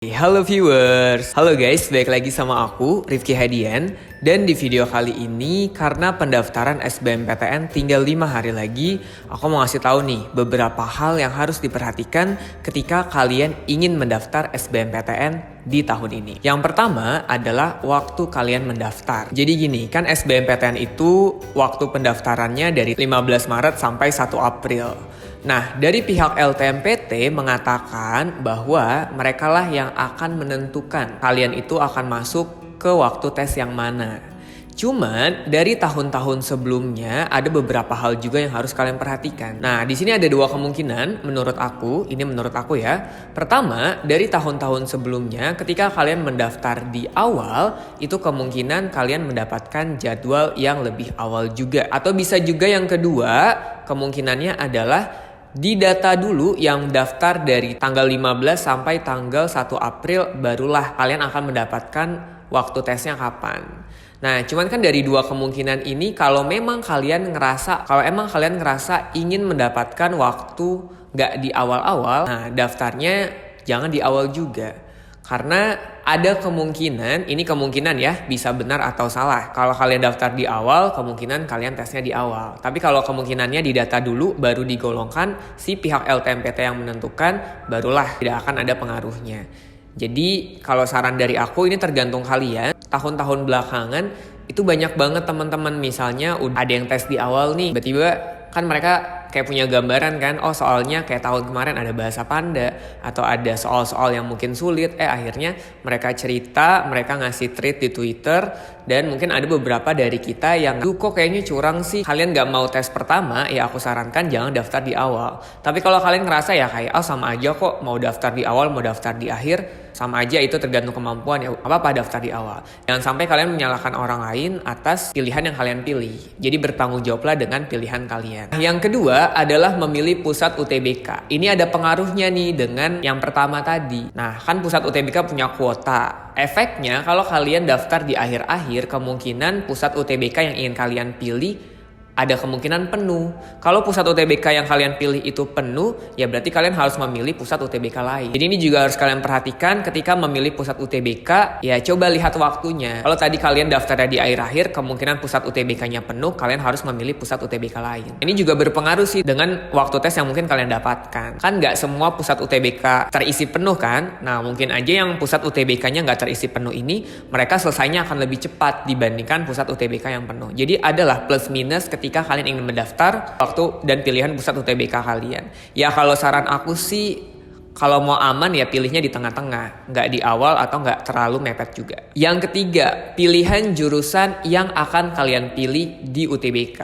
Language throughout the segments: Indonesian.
Halo viewers, halo guys, balik lagi sama aku, Rifki Hadian. Dan di video kali ini, karena pendaftaran SBMPTN tinggal 5 hari lagi, aku mau ngasih tahu nih beberapa hal yang harus diperhatikan ketika kalian ingin mendaftar SBMPTN di tahun ini. Yang pertama adalah waktu kalian mendaftar. Jadi gini, kan SBMPTN itu waktu pendaftarannya dari 15 Maret sampai 1 April. Nah, dari pihak LTMPT mengatakan bahwa merekalah yang akan menentukan kalian itu akan masuk ke waktu tes yang mana. Cuman dari tahun-tahun sebelumnya ada beberapa hal juga yang harus kalian perhatikan. Nah, di sini ada dua kemungkinan menurut aku, ini menurut aku ya. Pertama, dari tahun-tahun sebelumnya ketika kalian mendaftar di awal, itu kemungkinan kalian mendapatkan jadwal yang lebih awal juga. Atau bisa juga yang kedua, kemungkinannya adalah di data dulu yang daftar dari tanggal 15 sampai tanggal 1 April barulah kalian akan mendapatkan waktu tesnya kapan. Nah, cuman kan dari dua kemungkinan ini kalau emang kalian ngerasa ingin mendapatkan waktu gak di awal-awal, nah daftarnya jangan di awal juga. Karena ada kemungkinan, ini kemungkinan ya, bisa benar atau salah. Kalau kalian daftar di awal, kemungkinan kalian tesnya di awal. Tapi kalau kemungkinannya didata dulu, baru digolongkan, si pihak LTMPT yang menentukan, barulah tidak akan ada pengaruhnya. Jadi kalau saran dari aku, ini tergantung kalian. Tahun-tahun belakangan, itu banyak banget teman-teman, misalnya udah ada yang tes di awal nih, tiba-tiba kan mereka kayak punya gambaran kan, oh soalnya kayak tahun kemarin ada bahasa Panda atau ada soal-soal yang mungkin sulit, akhirnya mereka cerita, mereka ngasih tweet di Twitter, dan mungkin ada beberapa dari kita yang kok kayaknya curang sih, kalian gak mau tes pertama, ya aku sarankan jangan daftar di awal. Tapi kalau kalian ngerasa ya kayak sama aja kok, mau daftar di awal mau daftar di akhir sama aja, itu tergantung kemampuan, ya apa-apa daftar di awal. Jangan sampai kalian menyalahkan orang lain atas pilihan yang kalian pilih. Jadi bertanggung jawablah dengan pilihan kalian. Yang kedua adalah memilih pusat UTBK. Ini ada pengaruhnya nih dengan yang pertama tadi. Nah, kan pusat UTBK punya kuota. Efeknya kalau kalian daftar di akhir-akhir, kemungkinan pusat UTBK yang ingin kalian pilih ada kemungkinan penuh. Kalau pusat UTBK yang kalian pilih itu penuh, ya berarti kalian harus memilih pusat UTBK lain. Jadi ini juga harus kalian perhatikan ketika memilih pusat UTBK, ya coba lihat waktunya. Kalau tadi kalian daftarnya di akhir-akhir, kemungkinan pusat UTBK-nya penuh, kalian harus memilih pusat UTBK lain. Ini juga berpengaruh sih dengan waktu tes yang mungkin kalian dapatkan. Kan nggak semua pusat UTBK terisi penuh kan? Nah, mungkin aja yang pusat UTBK-nya nggak terisi penuh ini, mereka selesainya akan lebih cepat dibandingkan pusat UTBK yang penuh. Jadi adalah plus minus ketika kalian ingin mendaftar, waktu dan pilihan pusat UTBK kalian. Ya kalau saran aku sih, kalau mau aman ya pilihnya di tengah-tengah, nggak di awal atau nggak terlalu mepet juga. Yang ketiga, pilihan jurusan yang akan kalian pilih di UTBK.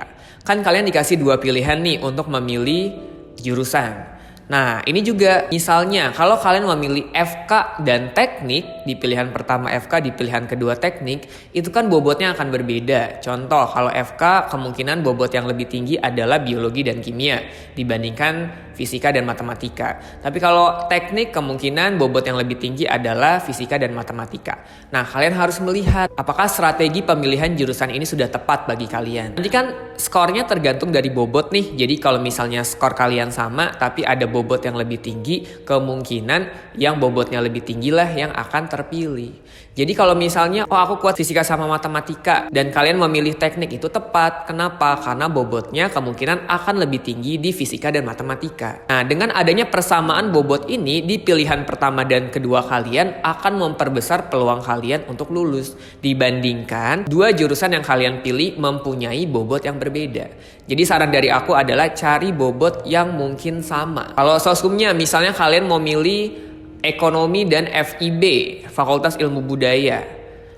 Kan kalian dikasih dua pilihan nih untuk memilih jurusan. Nah, ini juga misalnya kalau kalian memilih FK dan teknik, di pilihan pertama FK, di pilihan kedua teknik, itu kan bobotnya akan berbeda. Contoh, kalau FK kemungkinan bobot yang lebih tinggi adalah biologi dan kimia dibandingkan fisika dan matematika. Tapi kalau teknik kemungkinan bobot yang lebih tinggi adalah fisika dan matematika. Nah, kalian harus melihat apakah strategi pemilihan jurusan ini sudah tepat bagi kalian. Nanti kan skornya tergantung dari bobot nih. Jadi kalau misalnya skor kalian sama tapi ada bobot yang lebih tinggi, kemungkinan yang bobotnya lebih tinggi lah yang akan terpilih. Jadi kalau misalnya aku kuat fisika sama matematika dan kalian memilih teknik, itu tepat. Kenapa? Karena bobotnya kemungkinan akan lebih tinggi di fisika dan matematika. Nah, dengan adanya persamaan bobot ini di pilihan pertama dan kedua kalian akan memperbesar peluang kalian untuk lulus dibandingkan dua jurusan yang kalian pilih mempunyai bobot yang berbeda. Jadi saran dari aku adalah cari bobot yang mungkin sama. Kalau soskumnya misalnya kalian mau milih ekonomi dan FIB, Fakultas Ilmu Budaya.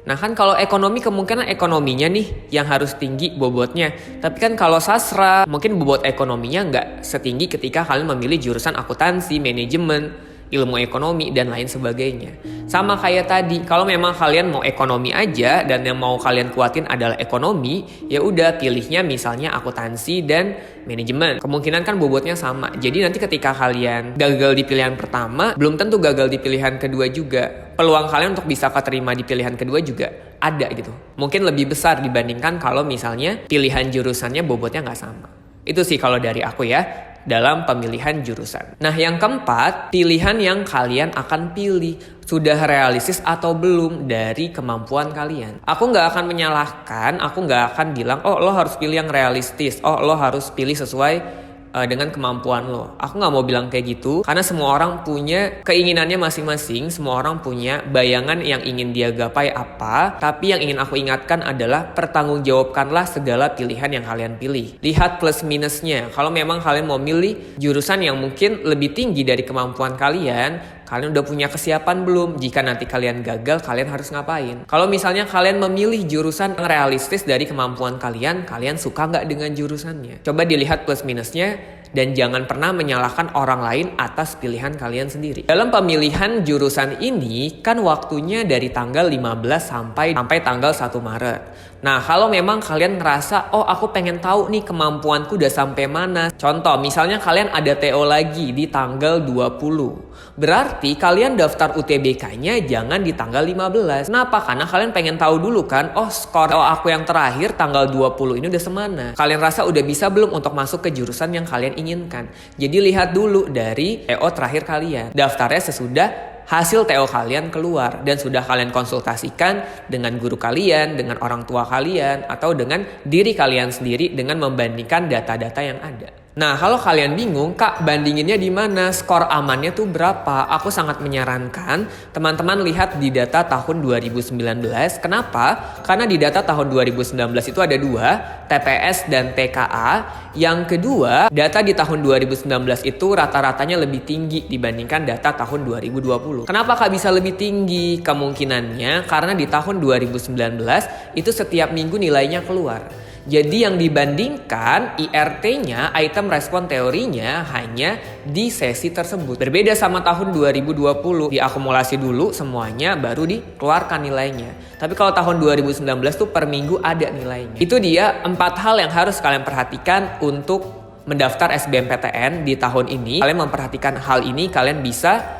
Nah kan kalau ekonomi kemungkinan ekonominya nih yang harus tinggi bobotnya. Tapi kan kalau sastra mungkin bobot ekonominya nggak setinggi ketika kalian memilih jurusan akuntansi, manajemen, ilmu ekonomi, dan lain sebagainya. Sama kayak tadi, kalau memang kalian mau ekonomi aja dan yang mau kalian kuatin adalah ekonomi, ya udah pilihnya misalnya akuntansi dan manajemen. Kemungkinan kan bobotnya sama. Jadi nanti ketika kalian gagal di pilihan pertama, belum tentu gagal di pilihan kedua juga. Peluang kalian untuk bisa keterima di pilihan kedua juga ada gitu. Mungkin lebih besar dibandingkan kalau misalnya pilihan jurusannya bobotnya nggak sama. Itu sih kalau dari aku ya. dalam pemilihan jurusan. Nah, yang keempat, pilihan yang kalian akan pilih sudah realistis atau belum dari kemampuan kalian. Aku nggak akan menyalahkan, aku nggak akan bilang, oh lo harus pilih yang realistis, oh lo harus pilih sesuai dengan kemampuan lo. Aku nggak mau bilang kayak gitu, karena semua orang punya keinginannya masing-masing, semua orang punya bayangan yang ingin dia gapai apa. Tapi yang ingin aku ingatkan adalah pertanggungjawabkanlah segala pilihan yang kalian pilih. Lihat plus minusnya. Kalau memang kalian mau milih jurusan yang mungkin lebih tinggi dari kemampuan kalian udah punya kesiapan belum? Jika nanti kalian gagal, kalian harus ngapain? Kalau misalnya kalian memilih jurusan yang realistis dari kemampuan kalian suka nggak dengan jurusannya? Coba dilihat plus minusnya, dan jangan pernah menyalahkan orang lain atas pilihan kalian sendiri. Dalam pemilihan jurusan ini, kan waktunya dari tanggal 15 sampai tanggal 1 Maret. Nah, kalau memang kalian ngerasa, oh aku pengen tahu nih kemampuanku udah sampai mana. Contoh, misalnya kalian ada TO lagi di tanggal 20. Berarti kalian daftar UTBK-nya jangan di tanggal 15. Kenapa? Karena kalian pengen tahu dulu kan, oh skor aku yang terakhir tanggal 20 ini udah semana. Kalian rasa udah bisa belum untuk masuk ke jurusan yang kalian inginkan. Jadi lihat dulu dari TO terakhir kalian. Daftarnya sesudah hasil TO kalian keluar dan sudah kalian konsultasikan dengan guru kalian, dengan orang tua kalian, atau dengan diri kalian sendiri dengan membandingkan data-data yang ada. Nah, kalau kalian bingung, Kak, bandinginnya di mana? Skor amannya tuh berapa? Aku sangat menyarankan teman-teman lihat di data tahun 2019. Kenapa? Karena di data tahun 2019 itu ada 2, TPS dan TKA. Yang kedua, data di tahun 2019 itu rata-ratanya lebih tinggi dibandingkan data tahun 2020. Kenapa Kak bisa lebih tinggi? Kemungkinannya karena di tahun 2019 itu setiap minggu nilainya keluar. Jadi yang dibandingkan IRT-nya, item respon teorinya, hanya di sesi tersebut. Berbeda sama tahun 2020, diakumulasi dulu semuanya baru dikeluarkan nilainya. Tapi kalau tahun 2019 tuh per minggu ada nilainya. Itu dia 4 hal yang harus kalian perhatikan untuk mendaftar SBMPTN di tahun ini. Kalian memperhatikan hal ini, kalian bisa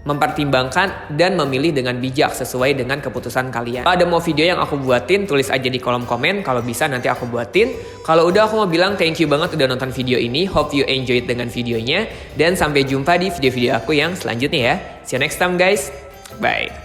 mempertimbangkan dan memilih dengan bijak sesuai dengan keputusan kalian. Kalau ada mau video yang aku buatin, tulis aja di kolom komen. Kalau bisa nanti aku buatin. Kalau udah, aku mau bilang thank you banget udah nonton video ini. Hope you enjoyed dengan videonya. Dan sampai jumpa di video-video aku yang selanjutnya ya. See you next time guys. Bye.